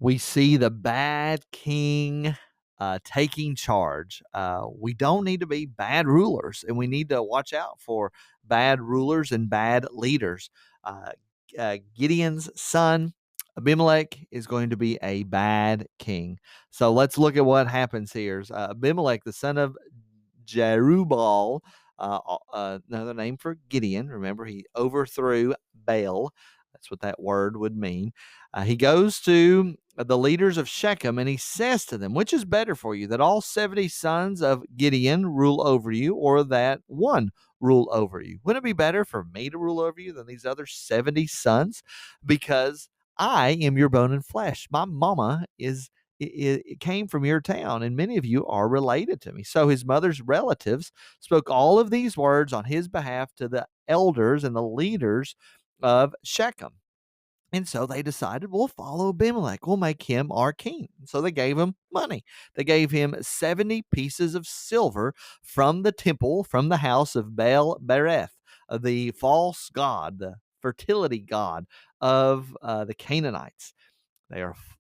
we see the bad king taking charge. We don't need to be bad rulers, and we need to watch out for bad rulers and bad leaders. Uh, Gideon's son, Abimelech, is going to be a bad king. So let's look at what happens here. Abimelech, the son of Jerubbaal, another name for Gideon. Remember, he overthrew Baal. That's what that word would mean. He goes to the leaders of Shechem and he says to them, which is better for you, that all 70 sons of Gideon rule over you, or that one rule over you? Wouldn't it be better for me to rule over you than these other 70 sons? Because I am your bone and flesh. My mama it came from your town, and many of you are related to me. So his mother's relatives spoke all of these words on his behalf to the elders and the leaders of Shechem. And so they decided, we'll follow Abimelech. We'll make him our king. So they gave him money. They gave him 70 pieces of silver from the temple, from the house of Baal Bereth, the false god, the fertility god of the Canaanites.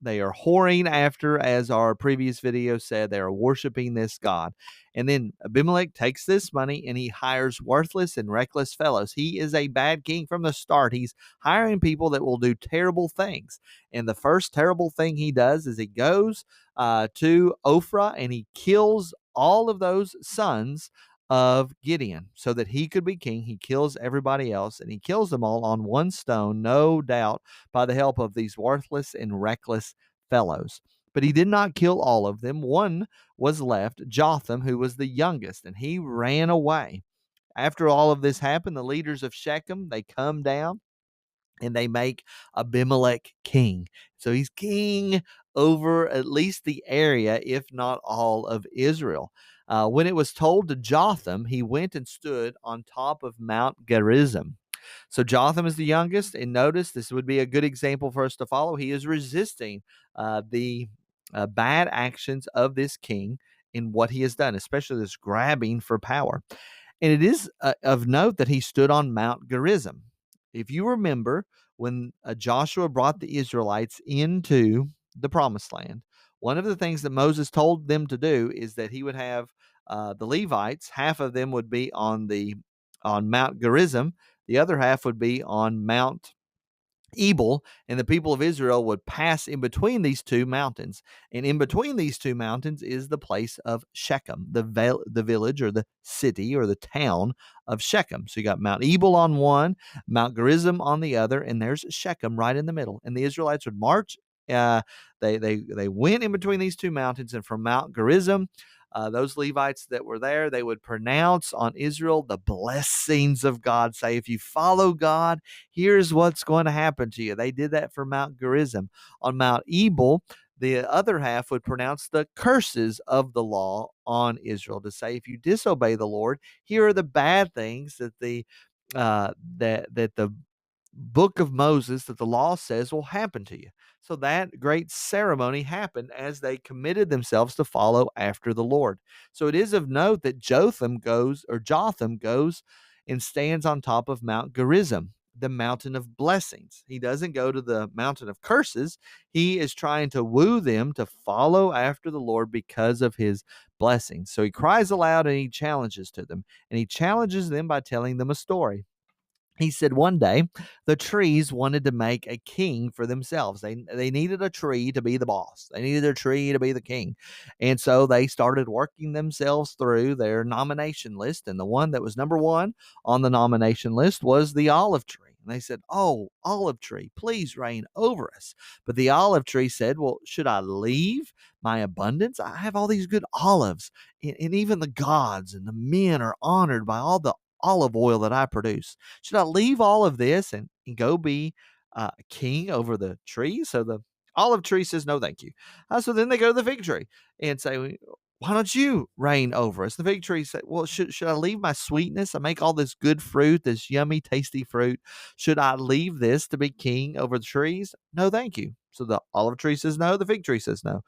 They are whoring after, as our previous video said, they are worshiping this god. And then Abimelech takes this money and he hires worthless and reckless fellows. He is a bad king from the start. He's hiring people that will do terrible things. And the first terrible thing he does is he goes to Ophrah and he kills all of those sons of Gideon so that he could be king. He kills everybody else and he kills them all on one stone, no doubt, by the help of these worthless and reckless fellows. But he did not kill all of them. One was left, Jotham, who was the youngest, and he ran away. After all of this happened, the leaders of Shechem, they come down and they make Abimelech king. So he's king over at least the area, if not all of Israel. When it was told to Jotham, he went and stood on top of Mount Gerizim. So Jotham is the youngest, and notice this would be a good example for us to follow. He is resisting the bad actions of this king in what he has done, especially this grabbing for power. And it is of note that he stood on Mount Gerizim. If you remember, when Joshua brought the Israelites into the promised land, one of the things that Moses told them to do is that he would have the Levites, half of them would be on Mount Gerizim, the other half would be on Mount Ebal, and the people of Israel would pass in between these two mountains. And in between these two mountains is the place of Shechem, the village or the city or the town of Shechem. So you got Mount Ebal on one, Mount Gerizim on the other, and there's Shechem right in the middle. And the Israelites would march. They went in between these two mountains, and from Mount Gerizim, those Levites that were there, they would pronounce on Israel the blessings of God. Say, if you follow God, here's what's going to happen to you. They did that for Mount Gerizim. On Mount Ebal, the other half would pronounce the curses of the law on Israel to say, if you disobey the Lord, here are the bad things that the book of Moses, that the law says will happen to you. So that great ceremony happened as they committed themselves to follow after the Lord. So it is of note that Jotham goes and stands on top of Mount Gerizim, the mountain of blessings. He doesn't go to the mountain of curses. He is trying to woo them to follow after the Lord because of his blessings. So he cries aloud and he challenges to them. And he challenges them by telling them a story. He said one day the trees wanted to make a king for themselves. They needed a tree to be the boss. They needed a tree to be the king. And so they started working themselves through their nomination list. And the one that was number one on the nomination list was the olive tree. And they said, "Oh, olive tree, please reign over us." But the olive tree said, "Well, should I leave my abundance? I have all these good olives, and even the gods and the men are honored by all the olive oil that I produce. Should I leave all of this and go be king over the tree?" So the olive tree says, "No, thank you." So then they go to the fig tree and say, "Why don't you reign over us?" The fig tree said, "Well, should I leave my sweetness? I make all this good fruit, this yummy, tasty fruit. Should I leave this to be king over the trees?" "No, thank you." So the olive tree says no. The fig tree says no.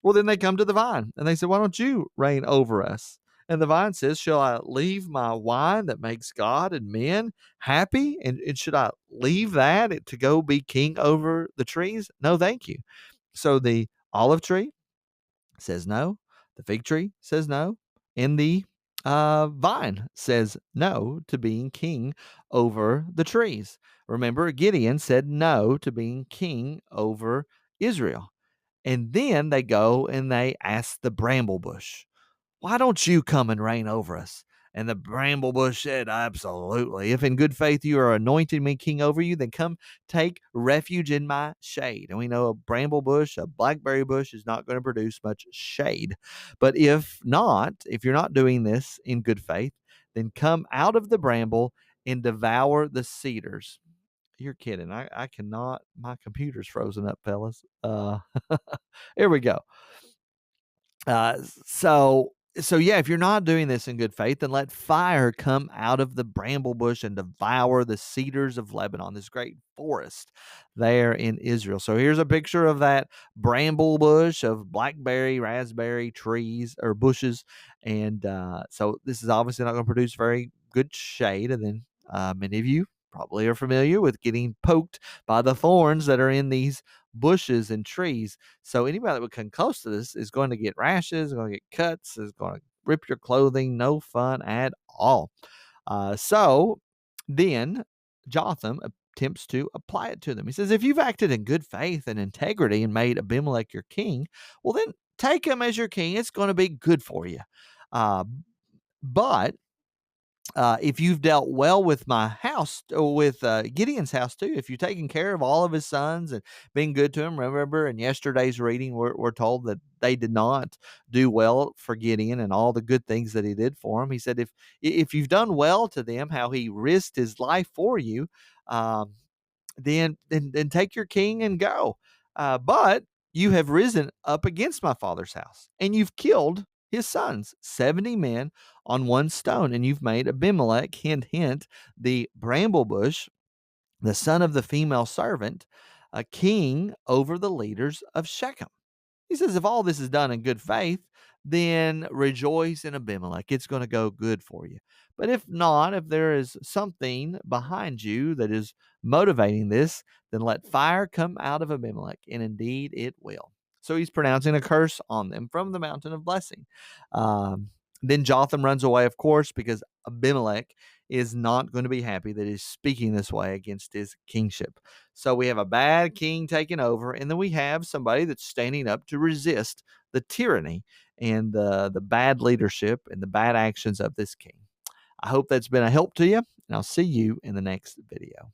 Well, then they come to the vine and they say, "Why don't you reign over us?" And the vine says, "Shall I leave my wine that makes God and men happy? And should I leave that to go be king over the trees?" "No, thank you." So the olive tree says no, the fig tree says no, and the vine says no to being king over the trees. Remember, Gideon said no to being king over Israel. And then they go and they ask the bramble bush, why don't you come and reign over us? And the bramble bush said, absolutely. If in good faith you are anointing me king over you, then come take refuge in my shade. And we know a bramble bush, a blackberry bush is not going to produce much shade. But if not, if you're not doing this in good faith, then come out of the bramble and devour the cedars. You're kidding. I cannot. My computer's frozen up, fellas. Here we go. Uh, so so yeah, if you're not doing this in good faith, then let fire come out of the bramble bush and devour the cedars of Lebanon, this great forest there in Israel. So here's a picture of that bramble bush of blackberry, raspberry trees or bushes, and so this is obviously not going to produce very good shade. And then many of you probably are familiar with getting poked by the thorns that are in these bushes and trees. So anybody that would come close to this is going to get rashes, is going to get cuts, is going to rip your clothing. No fun at all. So then Jotham attempts to apply it to them. He says, if you've acted in good faith and integrity and made Abimelech your king, well, then take him as your king. It's going to be good for you. Uh, but if you've dealt well with my house, or with Gideon's house too, if you've taken care of all of his sons and been good to him, remember in yesterday's reading, we're told that they did not do well for Gideon and all the good things that he did for him. He said, if you've done well to them, how he risked his life for you, um, then take your king and go. But you have risen up against my father's house, and you've killed his sons, 70 men on one stone, and you've made Abimelech, hint, hint, the bramble bush, the son of the female servant, a king over the leaders of Shechem. He says, if all this is done in good faith, then rejoice in Abimelech. It's going to go good for you. But if not, if there is something behind you that is motivating this, then let fire come out of Abimelech, and indeed it will. So he's pronouncing a curse on them from the mountain of blessing. Um, then Jotham runs away, of course, because Abimelech is not going to be happy that he's speaking this way against his kingship. So we have a bad king taking over, and then we have somebody that's standing up to resist the tyranny and the bad leadership and the bad actions of this king. I hope that's been a help to you, and I'll see you in the next video.